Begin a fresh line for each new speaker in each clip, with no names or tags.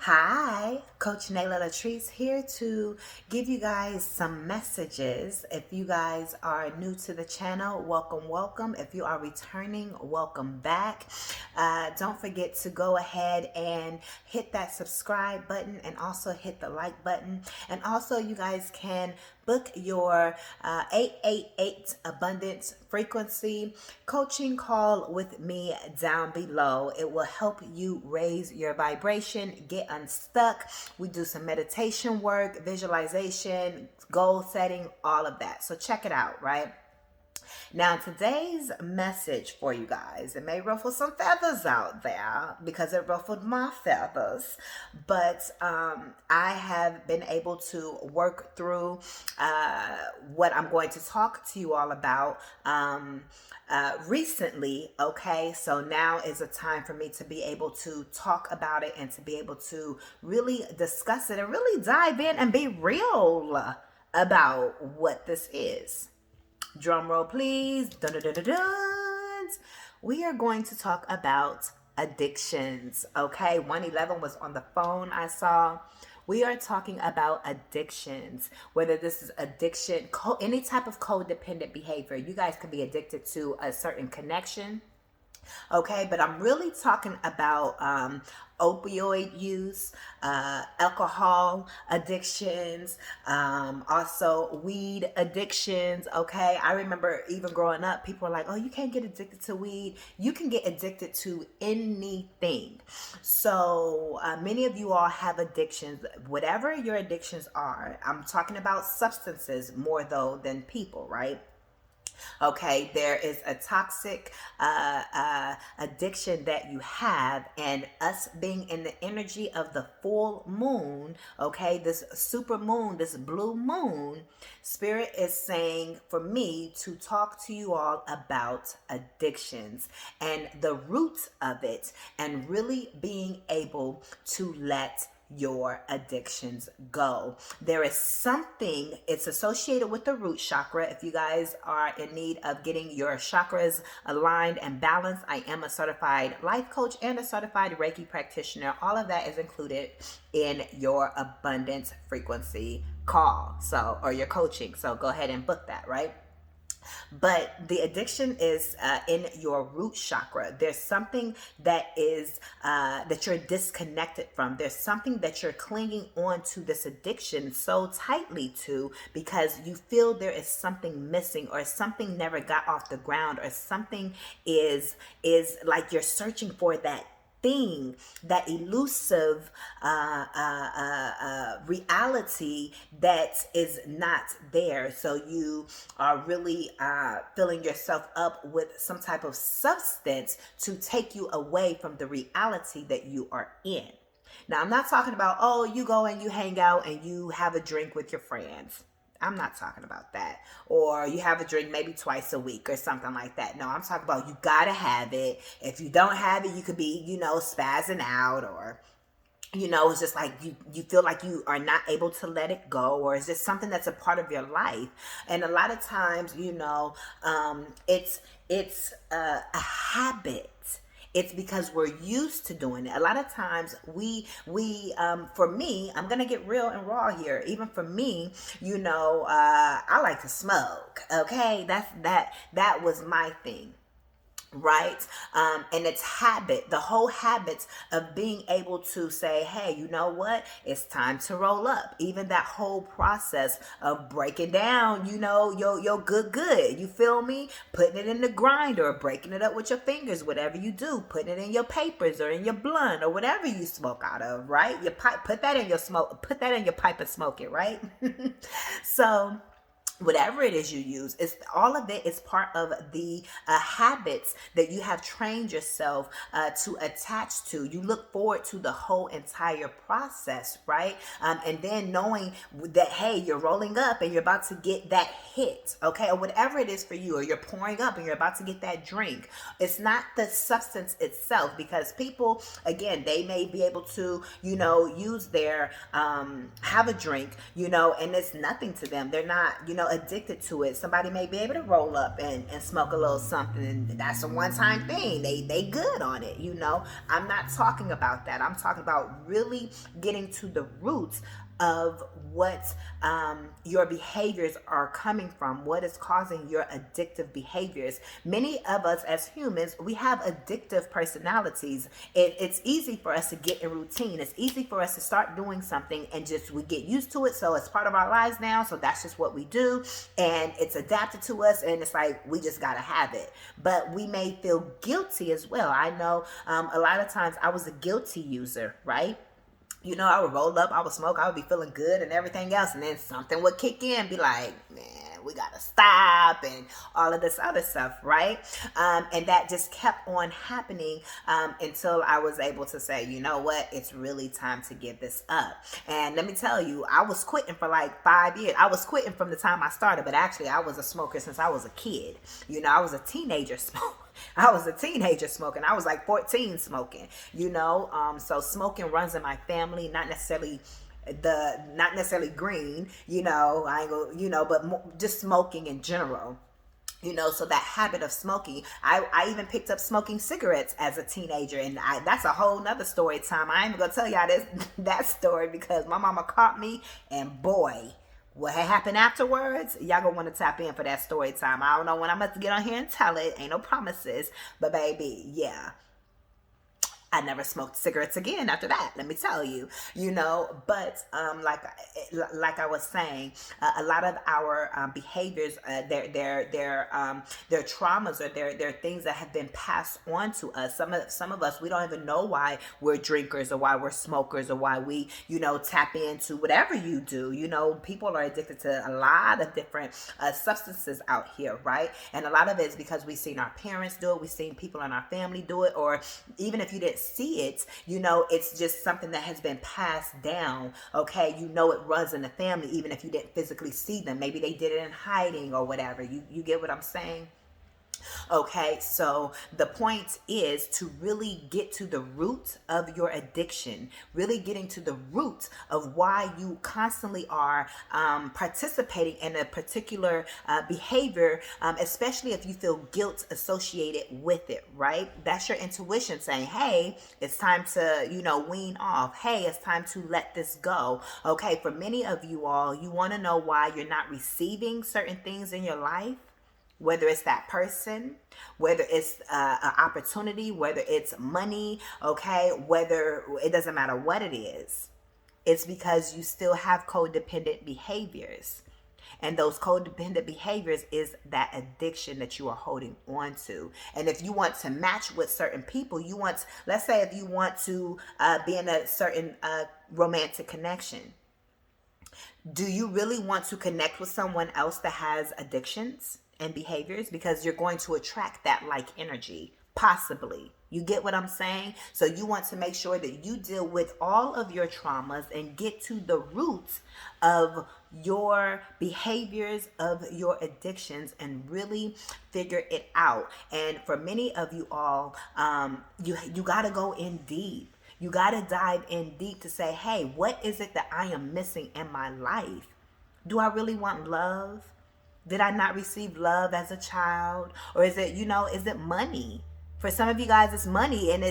Hi, Coach Nayla LATRICE here to give you guys some messages. If you guys are new to the channel, welcome, welcome. If you are returning, welcome back. Don't forget to go ahead and hit that subscribe button and also hit the like button. And also you guys can book your 888 Abundance Frequency coaching call with me down below. It will help you raise your vibration, get unstuck. We do some meditation work, visualization, goal setting, all of that. So check it out, right? Now, today's message for you guys, it may ruffle some feathers out there because it ruffled my feathers, but I have been able to work through what I'm going to talk to you all about recently. Okay, so now is a time for me to be able to talk about it and to be able to really discuss it and really dive in and be real about what this is. Drum roll, please. Dun, dun, dun, dun, dun. We are going to talk about addictions. Okay, 111 was on the phone, I saw. We are talking about addictions, whether this is addiction, any type of codependent behavior. You guys could be addicted to a certain connection. Okay, but I'm really talking about opioid use, alcohol addictions, also weed addictions. Okay, I remember even growing up, people were like, oh, you can't get addicted to weed. You can get addicted to anything. So many of you all have addictions, whatever your addictions are. I'm talking about substances more though than people, right? Okay, there is a toxic addiction that you have, and us being in the energy of the full moon, okay, this super moon, this blue moon, Spirit is saying for me to talk to you all about addictions and the roots of it, and really being able to let your addictions go. There is something, it's associated with the root chakra. If you guys are in need of getting your chakras aligned and balanced, I am a certified life coach and a certified Reiki practitioner. All of that is included in your abundance frequency call, so, or your coaching. So go ahead and book that, right? But the addiction is in your root chakra. There's something that is that you're disconnected from. There's something that you're clinging on to this addiction so tightly to because you feel there is something missing, or something never got off the ground, or something is like you're searching for that thing, that elusive reality that is not there. So you are really filling yourself up with some type of substance to take you away from the reality that you are in. Now, I'm not talking about, oh, you go and you hang out and you have a drink with your friends. I'm not talking about that. Or you have a drink maybe twice a week or something like that. No, I'm talking about you gotta have it. If you don't have it, you could be, spazzing out, or it's just like you feel like you are not able to let it go, or is this something that's a part of your life? And a lot of times, it's a habit. It's because we're used to doing it. A lot of times for me, I'm going to get real and raw here. Even for me, I like to smoke. Okay. That was my thing. Right. And it's habit, the whole habit of being able to say, hey, you know what? It's time to roll up. Even that whole process of breaking down, your good. You feel me? Putting it in the grinder, or breaking it up with your fingers, whatever you do, putting it in your papers or in your blunt or whatever you smoke out of, right? Your pipe, put that in your pipe and smoke it, right? So whatever it is you use, it's all of it is part of the habits that you have trained yourself to attach to. You look forward to the whole entire process, right? And then knowing that, hey, you're rolling up and you're about to get that hit, okay, or whatever it is for you, or you're pouring up and you're about to get that drink. It's not the substance itself, because people, again, they may be able to, use their have a drink, and it's nothing to them. They're not, addicted to it. Somebody may be able to roll up and smoke a little something, and that's a one-time thing. They good on it, I'm not talking about that. I'm talking about really getting to the roots of what your behaviors are coming from, what is causing your addictive behaviors. Many of us as humans, we have addictive personalities. It's easy for us to get in routine. It's easy for us to start doing something and just we get used to it. So it's part of our lives now. So that's just what we do. And it's adapted to us. And it's like, we just got to have it. But we may feel guilty as well. I know a lot of times I was a guilty user, right? I would roll up, I would smoke, I would be feeling good and everything else. And then something would kick in, be like, man, we got to stop and all of this other stuff, right? And that just kept on happening until I was able to say, you know what, it's really time to give this up. And let me tell you, I was quitting for like 5 years. I was quitting from the time I started, but actually I was a smoker since I was a kid. I was a teenager smoker. I was a teenager smoking. I was like 14 smoking, so smoking runs in my family, not necessarily green, I ain't go, but just smoking in general. So that habit of smoking, I even picked up smoking cigarettes as a teenager, and that's a whole nother story time. I ain't even gonna tell y'all that story because my mama caught me, and boy, what had happened afterwards, y'all gonna want to tap in for that story time. I don't know when I'm about to get on here and tell it. Ain't no promises. But baby, yeah. I never smoked cigarettes again after that, let me tell you, but like I was saying, a lot of our behaviors, their traumas, or they're things that have been passed on to us. Some of us, we don't even know why we're drinkers or why we're smokers or why we, tap into whatever you do. People are addicted to a lot of different substances out here, right? And a lot of it is because we've seen our parents do it, we've seen people in our family do it, or even if you didn't see it, it's just something that has been passed down. Okay, it runs in the family, even if you didn't physically see them. Maybe they did it in hiding or whatever. You get what I'm saying? Okay, so the point is to really get to the root of your addiction, really getting to the root of why you constantly are participating in a particular behavior, especially if you feel guilt associated with it, right? That's your intuition saying, hey, it's time to, wean off. Hey, it's time to let this go. Okay, for many of you all, you want to know why you're not receiving certain things in your life. Whether it's that person, whether it's an opportunity, whether it's money, okay, whether it doesn't matter what it is, it's because you still have codependent behaviors. And those codependent behaviors is that addiction that you are holding on to. And if you want to match with certain people, let's say if you want to be in a certain romantic connection, do you really want to connect with someone else that has addictions and behaviors? Because you're going to attract that like energy, possibly. You get what I'm saying? So you want to make sure that you deal with all of your traumas and get to the roots of your behaviors, of your addictions, and really figure it out. And for many of you all, you got to go in deep. You got to dive in deep to say, hey, what is it that I am missing in my life? Do I really want love? Did I not receive love as a child? Or is it, is it money? For some of you guys, it's money, and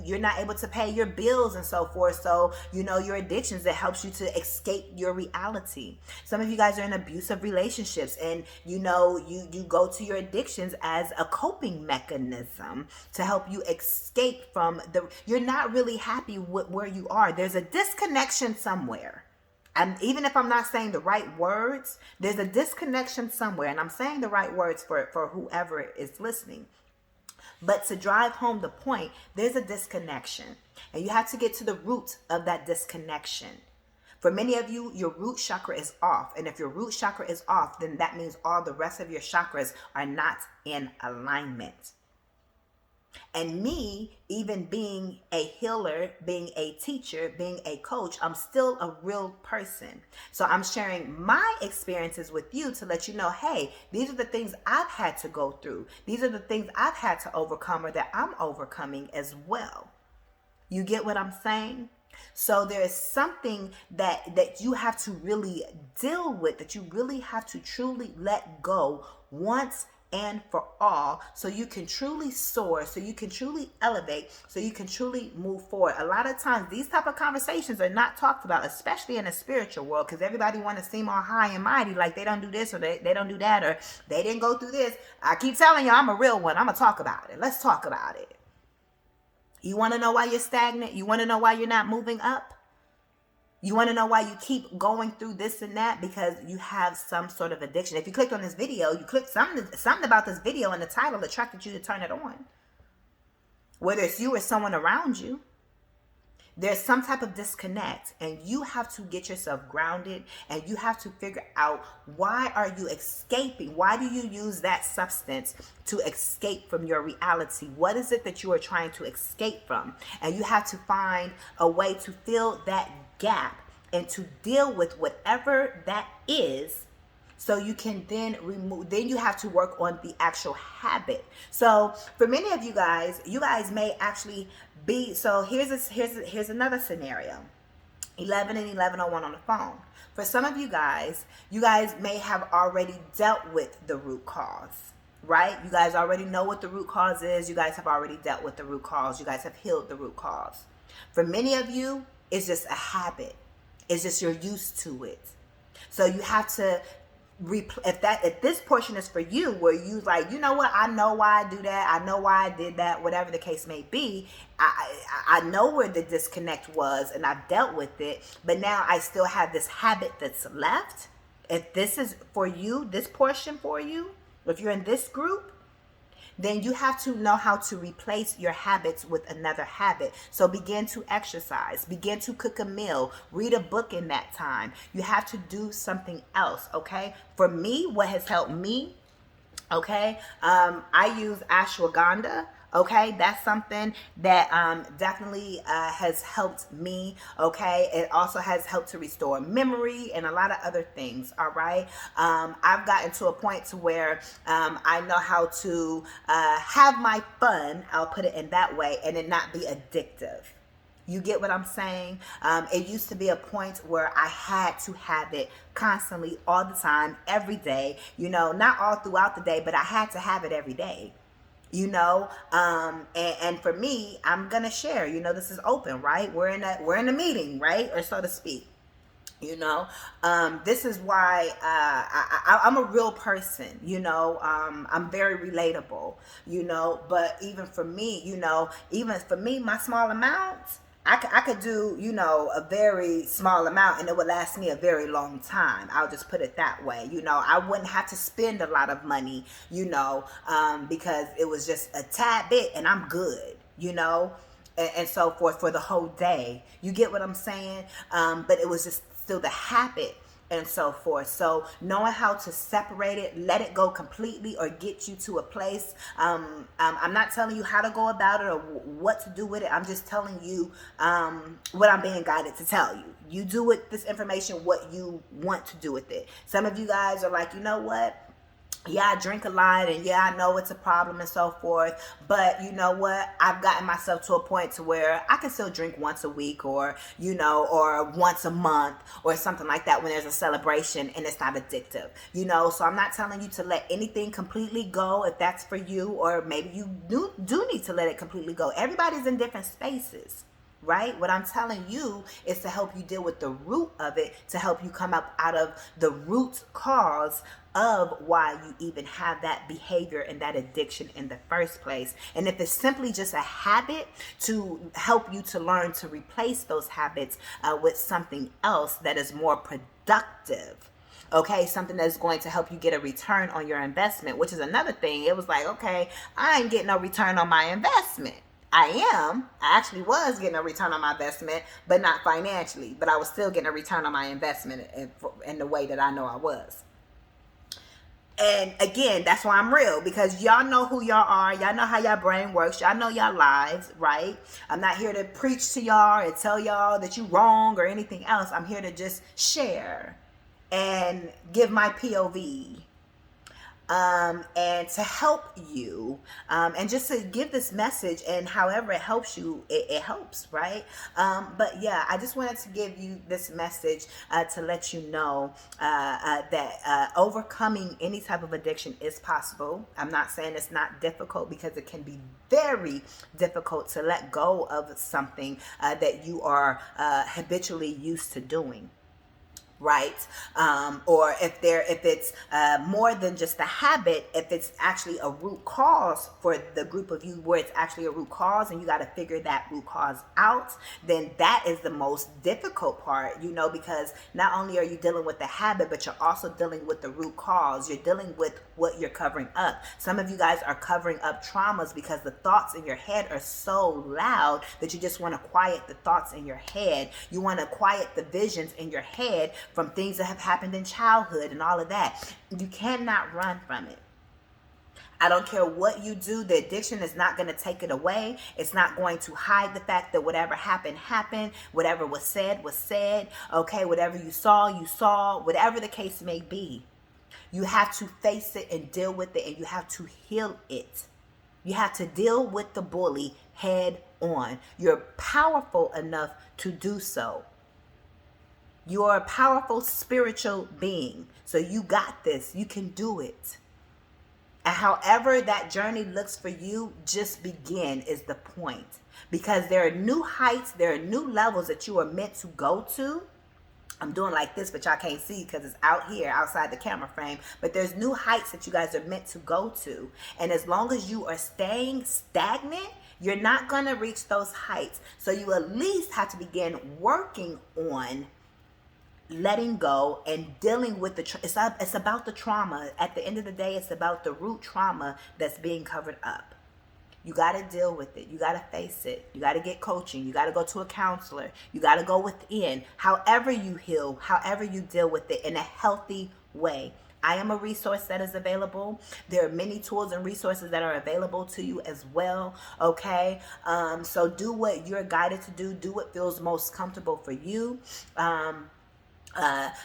you're not able to pay your bills and so forth. So, your addictions, that helps you to escape your reality. Some of you guys are in abusive relationships, and you go to your addictions as a coping mechanism to help you escape from you're not really happy with where you are. There's a disconnection somewhere. And even if I'm not saying the right words, there's a disconnection somewhere. And I'm saying the right words for whoever is listening. But to drive home the point, there's a disconnection. And you have to get to the root of that disconnection. For many of you, your root chakra is off. And if your root chakra is off, then that means all the rest of your chakras are not in alignment. And me, even being a healer, being a teacher, being a coach, I'm still a real person. So I'm sharing my experiences with you to let you know, hey, these are the things I've had to go through. These are the things I've had to overcome, or that I'm overcoming as well. You get what I'm saying? So there is something that you have to really deal with, that you really have to truly let go once and for all, so you can truly soar, so you can truly elevate, so you can truly move forward. A lot of times these type of conversations are not talked about, especially in the spiritual world, because everybody want to seem all high and mighty, like they don't do this or they don't do that, or they didn't go through this. I keep telling you, I'm a real one. I'm gonna talk about it. Let's talk about it. You want to know why you're stagnant? You want to know why you're not moving up? You want to know why you keep going through this and that? Because you have some sort of addiction. If you clicked on this video, you clicked something about this video and the title attracted you to turn it on. Whether it's you or someone around you, there's some type of disconnect, and you have to get yourself grounded, and you have to figure out, why are you escaping? Why do you use that substance to escape from your reality? What is it that you are trying to escape from? And you have to find a way to fill that gap and to deal with whatever that is, so you can then remove. Then you have to work on the actual habit. So for many of you guys may actually be, so here's another scenario. 11 and 1101 on the phone. For some of you guys may have already dealt with the root cause, right? You guys already know what the root cause is. You guys have already dealt with the root cause. You guys have healed the root cause. For many of you, it's just a habit. It's just you're used to it. So you have to, if this portion is for you, where you like, you know what, I know why I do that, I know why I did that, whatever the case may be, I know where the disconnect was, and I've dealt with it, but now I still have this habit that's left. If this is for you, this portion for you, if you're in this group, then you have to know how to replace your habits with another habit. So begin to exercise, begin to cook a meal, read a book in that time. You have to do something else, okay? For me, what has helped me, okay, I use ashwagandha. Okay, that's something that definitely has helped me. Okay, it also has helped to restore memory and a lot of other things. All right, I've gotten to a point to where I know how to have my fun. I'll put it in that way, and it not be addictive. You get what I'm saying? It used to be a point where I had to have it constantly, all the time, every day. You know, not all throughout the day, but I had to have it every day. You know, and for me, I'm gonna share. You know, this is open, right? We're in a meeting, right, or so to speak. You know, this is why I'm a real person. You know, I'm very relatable. You know, but even for me, you know, my small amounts, I could do, you know, a very small amount, and it would last me a very long time. I'll just put it that way. You know, I wouldn't have to spend a lot of money, you know, because it was just a tad bit and I'm good, you know, and so forth for the whole day. You get what I'm saying? But it was just still the habit and so forth. So knowing how to separate it, let it go completely, or get you to a place. I'm not telling you how to go about it or what to do with it. I'm just telling you what I'm being guided to tell you. You do with this information what you want to do with it. Some of you guys are like, you know what? Yeah, I drink a lot, and yeah, I know it's a problem and so forth, but you know what? I've gotten myself to a point to where I can still drink once a week, or, you know, or once a month or something like that when there's a celebration and it's not addictive, you know? So I'm not telling you to let anything completely go if that's for you, or maybe you do need to let it completely go. Everybody's in different spaces. Right? What I'm telling you is to help you deal with the root of it, to help you come up out of the root cause of why you even have that behavior and that addiction in the first place. And if it's simply just a habit, to help you to learn to replace those habits with something else that is more productive. Okay, something that's going to help you get a return on your investment, which is another thing. It was like, okay, I ain't getting no return on my investment. I actually was getting a return on my investment, but not financially, but I was still getting a return on my investment in the way that I know I was. And again, that's why I'm real, because y'all know who y'all are. Y'all know how y'all brain works. Y'all know y'all lives, right? I'm not here to preach to y'all and tell y'all that you wrong or anything else. I'm here to just share and give my POV. and to help you, and just to give this message, and however it helps you, it helps, right? But yeah, I just wanted to give you this message to let you know that overcoming any type of addiction is possible. I'm not saying it's not difficult, because it can be very difficult to let go of something that you are habitually used to doing, right? Or if it's more than just a habit, if it's actually a root cause for the group of you, where it's actually a root cause and you got to figure that root cause out, then that is the most difficult part, because not only are you dealing with the habit, but you're also dealing with the root cause. You're dealing with what you're covering up. Some of you guys are covering up traumas because the thoughts in your head are so loud that you just want to quiet the thoughts in your head. You want to quiet the visions in your head from things that have happened in childhood and all of that. You cannot run from it. I don't care what you do, the addiction is not going to take it away. It's not going to hide the fact that whatever happened, happened. Whatever was said, okay? Whatever you saw, whatever the case may be. You have to face it and deal with it, and you have to heal it. You have to deal with the bully head on. You're powerful enough to do so. You're a powerful spiritual being. So you got this. You can do it. And however that journey looks for you, just begin is the point. Because there are new heights, there are new levels that you are meant to go to. I'm doing like this, but y'all can't see because it's out here outside the camera frame. But there's new heights that you guys are meant to go to. And as long as you are staying stagnant, you're not going to reach those heights. So you at least have to begin working on letting go and dealing with it's about the trauma. At the end of the day, it's about the root trauma that's being covered up. You got to deal with it. You got to face it. You got to get coaching. You got to go to a counselor. You got to go within. However you heal, however you deal with it in a healthy way. I am a resource that is available. There are many tools and resources that are available to you as well. Okay. So do what you're guided to do. Do what feels most comfortable for you.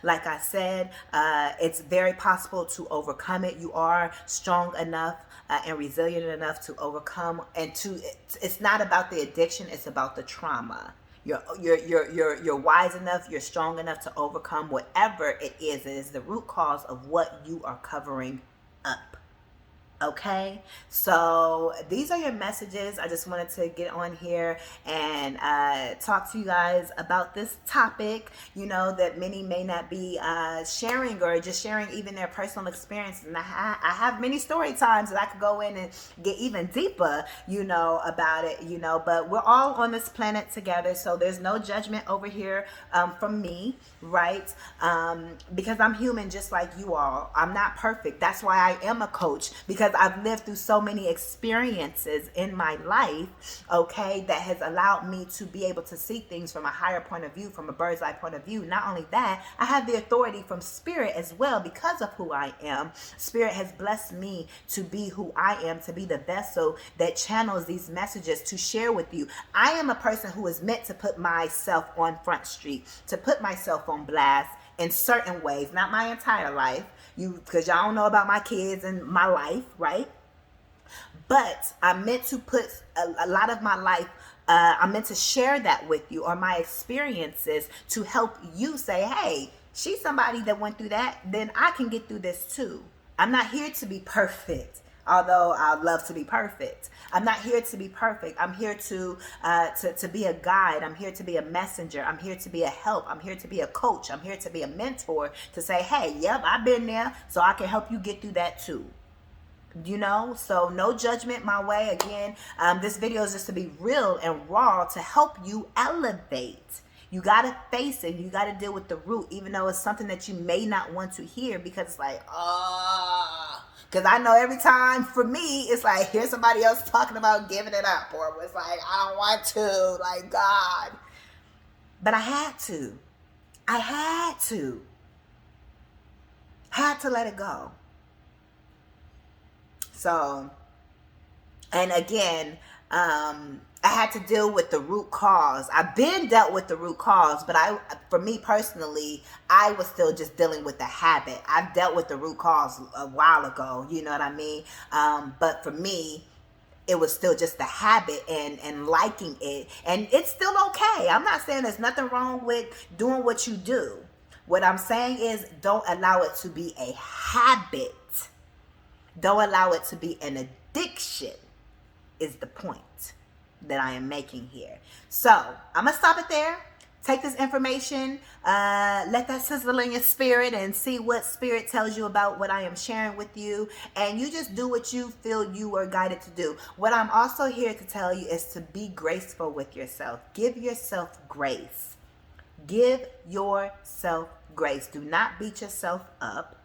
Like I said, it's very possible to overcome it. You are strong enough and resilient enough to overcome, and it's not about the addiction, it's about the trauma. You're wise enough, you're strong enough to overcome whatever it is. It is the root cause of what you are covering up. Okay, so these are your messages. I just wanted to get on here and talk to you guys about this topic, that many may not be sharing, or just sharing even their personal experiences. And I have many story times that I could go in and get even deeper, about it, but we're all on this planet together. So there's no judgment over here from me, right? Because I'm human just like you all. I'm not perfect. That's why I am a coach, because I've lived through so many experiences in my life, okay, that has allowed me to be able to see things from a higher point of view, from a bird's eye point of view. Not only that, I have the authority from Spirit as well because of who I am. Spirit has blessed me to be who I am, to be the vessel that channels these messages to share with you. I am a person who is meant to put myself on Front Street, to put myself on blast in certain ways, not my entire life, because y'all don't know about my kids and my life, right? But I'm meant to put a lot of my life, I'm meant to share that with you, or my experiences, to help you say, hey, she's somebody that went through that, then I can get through this too. I'm not here to be perfect, although I'd love to be perfect. I'm not here to be perfect. I'm here to be a guide. I'm here to be a messenger. I'm here to be a help. I'm here to be a coach. I'm here to be a mentor, to say, hey, yep, I've been there, so I can help you get through that too. So no judgment my way. Again, this video is just to be real and raw, to help you elevate. You got to face it. You got to deal with the root, even though it's something that you may not want to hear, because it's like, because I know every time for me, it's like, here's somebody else talking about giving it up, or it's like, I don't want to, like, God. But I had to. I had to let it go. So, and again, I had to deal with the root cause. I've been dealt with the root cause, but for me personally, I was still just dealing with the habit. I've dealt with the root cause a while ago, you know what I mean? But for me, it was still just the habit and liking it. And it's still okay. I'm not saying there's nothing wrong with doing what you do. What I'm saying is don't allow it to be a habit. Don't allow it to be an addiction is the point that I am making here. So I'm gonna stop it there. Take this information, let that sizzle in your spirit and see what spirit tells you about what I am sharing with you. And you just do what you feel you are guided to do. What I'm also here to tell you is to be graceful with yourself. Give yourself grace. Give yourself grace. Do not beat yourself up.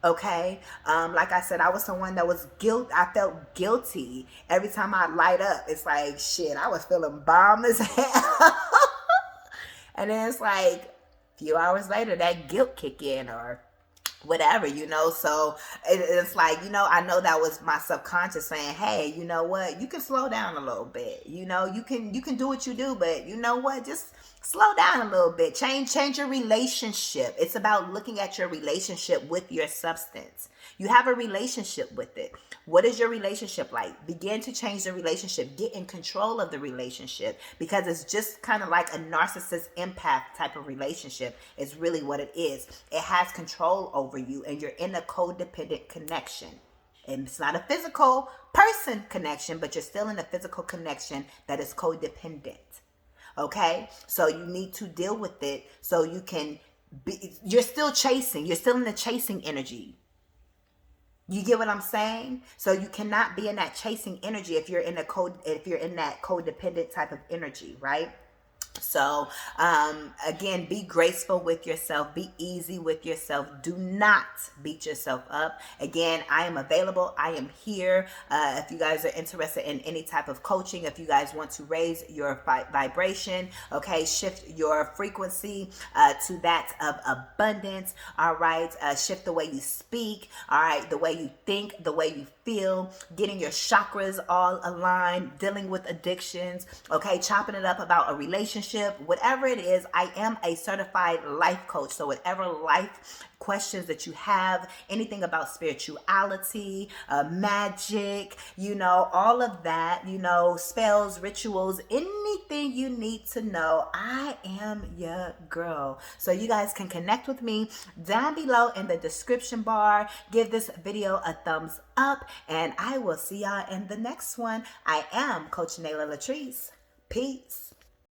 Okay. Like I said, I was someone that was I felt guilty every time I light up. It's like, shit, I was feeling bomb as hell. And then it's like a few hours later, that guilt kick in or whatever, you know. So it's like, you know, I know that was my subconscious saying, hey, you know what, you can slow down a little bit, you know, you can do what you do, but you know what, just slow down a little bit. Change your relationship. It's about looking at your relationship with your substance. You have a relationship with it. What is your relationship like? Begin to change the relationship. Get in control of the relationship, because it's just kind of like a narcissist empath type of relationship is really what it is. It has control over you and you're in a codependent connection. And it's not a physical person connection, but you're still in a physical connection that is codependent. Okay? So you need to deal with it so you can you're still chasing. You're still in the chasing energy. You get what I'm saying? So you cannot be in that chasing energy if you're in that codependent type of energy, right? So, again, be graceful with yourself. Be easy with yourself. Do not beat yourself up. Again, I am available. I am here. If you guys are interested in any type of coaching, if you guys want to raise your vibration, okay, shift your frequency to that of abundance. All right. Shift the way you speak. All right. The way you think, the way you feel, getting your chakras all aligned, dealing with addictions, okay, chopping it up about a relationship, whatever it is. I am a certified life coach. So whatever life questions that you have, anything about spirituality, magic, you know, all of that, you know, spells, rituals, anything you need to know, I am your girl. So you guys can connect with me down below in the description bar. Give this video a thumbs up and I will see y'all in the next one. I am Coach Nayla LATRICE. Peace.